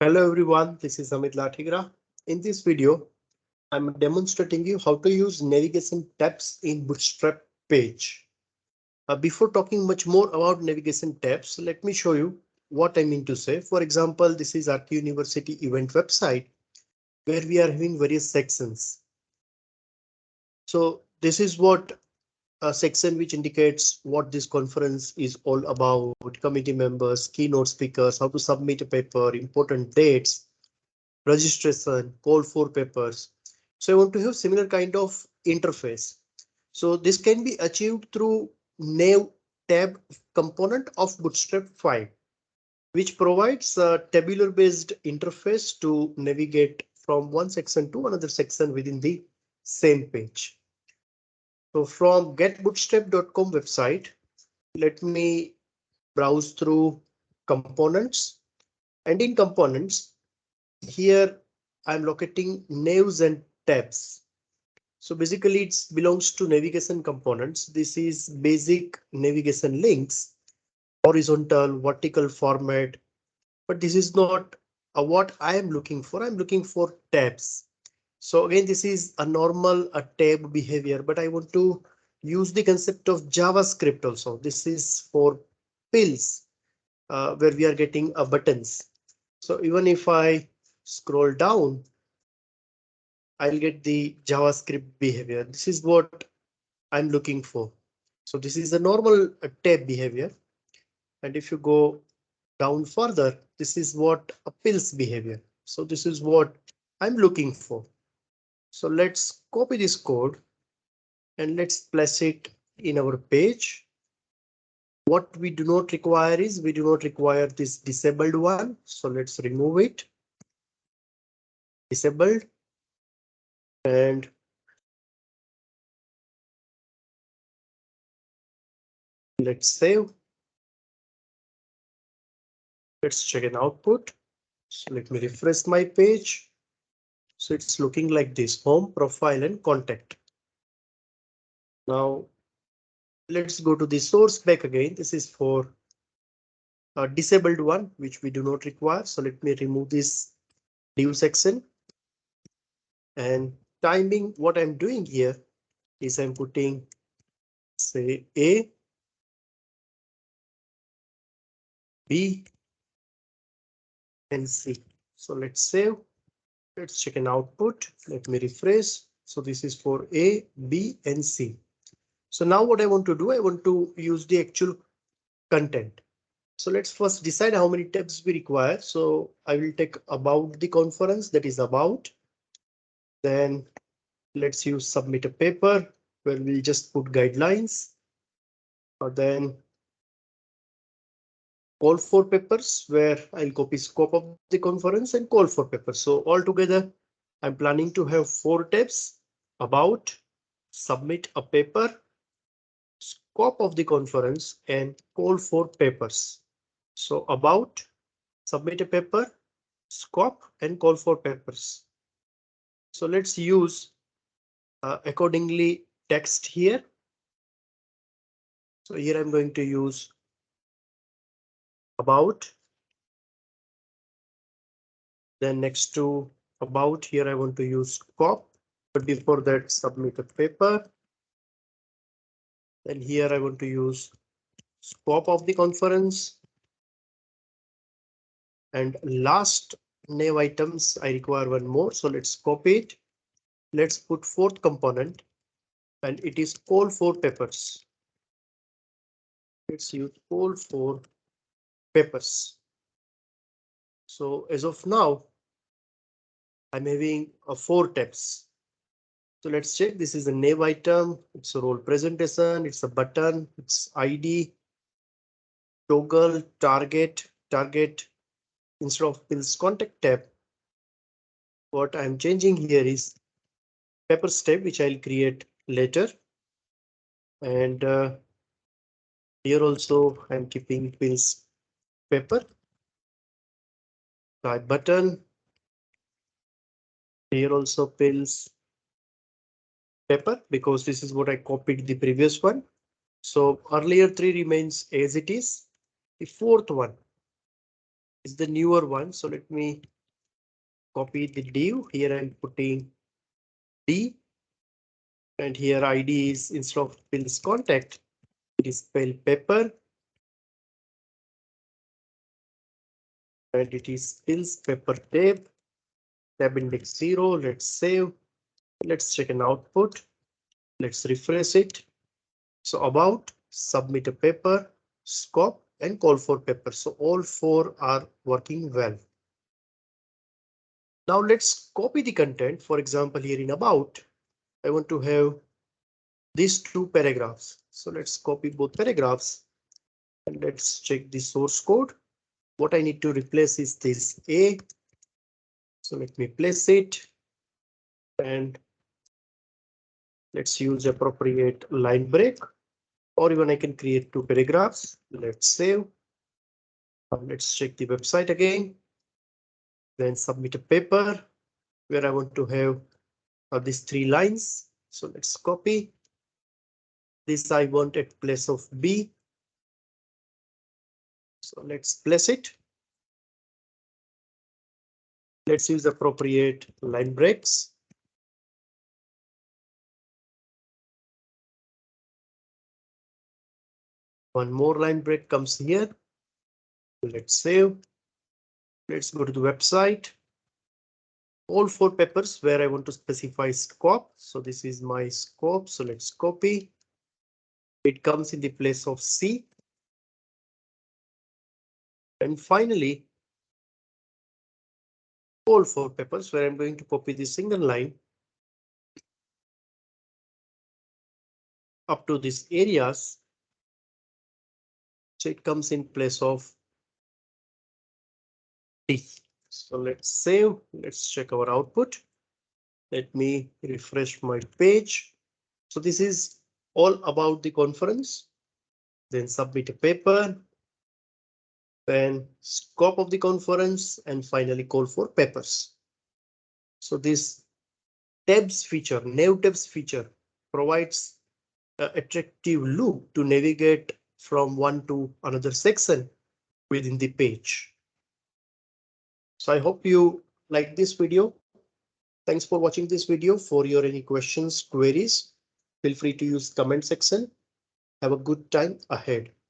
Hello everyone, this is Amit Lathigra. In this video, I'm demonstrating you how to use navigation tabs in Bootstrap page. Before talking much more about navigation tabs, let me show you what I mean to say. For example, this is RK University event website where we are having various sections. So this is what a section which indicates what this conference is all about, committee members, keynote speakers, how to submit a paper, important dates, registration, call for papers. So I want to have similar kind of interface. So this can be achieved through Nav tab component of Bootstrap 5, which provides a tabular based interface to navigate from one section to another section within the same page. So from getbootstrap.com website, let me browse through components, and in components here I'm locating navs and tabs. So basically it belongs to navigation components. This is basic navigation links, horizontal, vertical format, but this is not what I am looking for. I'm looking for tabs. So again, this is a normal tab behavior, but I want to use the concept of JavaScript also. This is for pills where we are getting buttons. So even if I scroll down, I'll get the JavaScript behavior. This is what I'm looking for. So this is a normal tab behavior. And if you go down further, this is what a pills behavior. So this is what I'm looking for. So let's copy this code and let's place it in our page. What we do not require is we do not require this disabled one. So let's remove it. Disabled. And let's save. Let's check an output. So let me refresh my page. So it's looking like this: home, profile and contact. Now let's go to the source back again. This is for a disabled one, which we do not require. So let me remove this div section. And timing, what I'm doing here is I'm putting, say, A, B, and C. So let's save. Let's check an output. Let me refresh. So this is for A, B, and C. So now what I want to do, I want to use the actual content. So let's first decide how many tabs we require. So I will take about the conference, that is about. Then let's use submit a paper where we'll just put guidelines. Then call for papers where I'll copy scope of the conference and call for papers. So altogether, I'm planning to have 4 tabs: about, submit a paper, scope of the conference and call for papers. So about, submit a paper, scope and call for papers. So let's use accordingly text here. So here I'm going to use about. Then next to about, here I want to use scope, but before that submit a paper. Then here I want to use scope of the conference. And last nav items, I require one more. So let's copy it. Let's put 4th component and it is call for papers. Let's use call for papers. So as of now, I'm having 4 tabs. So let's check. This is a nav item. It's a role presentation. It's a button. It's ID. Toggle, target. Instead of pills contact tab, what I'm changing here is papers tab, which I'll create later. And here also I'm keeping pills paper. Type button. Here also pills paper, because this is what I copied the previous one. So earlier 3 remains as it is. The 4th one is the newer one. So let me copy the div. Here I'm putting D, and here ID is instead of pills contact, it is pill paper, and it is pills paper tab index 0. Let's save. Let's check an output. Let's refresh it. So about, submit a paper, scope, and call for paper. So all four are working well. Now let's copy the content. For example, here in about, I want to have these two paragraphs. So let's copy both paragraphs and let's check the source code. What I need to replace is this A. So let me place it and let's use appropriate line break, or even I can create two paragraphs. Let's save. Let's check the website again. Then submit a paper where I want to have these three lines. So let's copy this. I want at place of B. So let's place it. Let's use appropriate line breaks. One more line break comes here. Let's save. Let's go to the website. All four papers where I want to specify scope. So this is my scope. So let's copy. It comes in the place of C. And finally, all four papers where I'm going to copy the single line up to these areas. So it comes in place of D. So let's save. Let's check our output. Let me refresh my page. So this is all about the conference. Then submit a paper. Then scope of the conference, and finally call for papers. So this tabs feature, nav tabs feature, provides an attractive loop to navigate from one to another section within the page. So I hope you like this video. Thanks for watching this video. For your any questions, queries, feel free to use comment section. Have a good time ahead.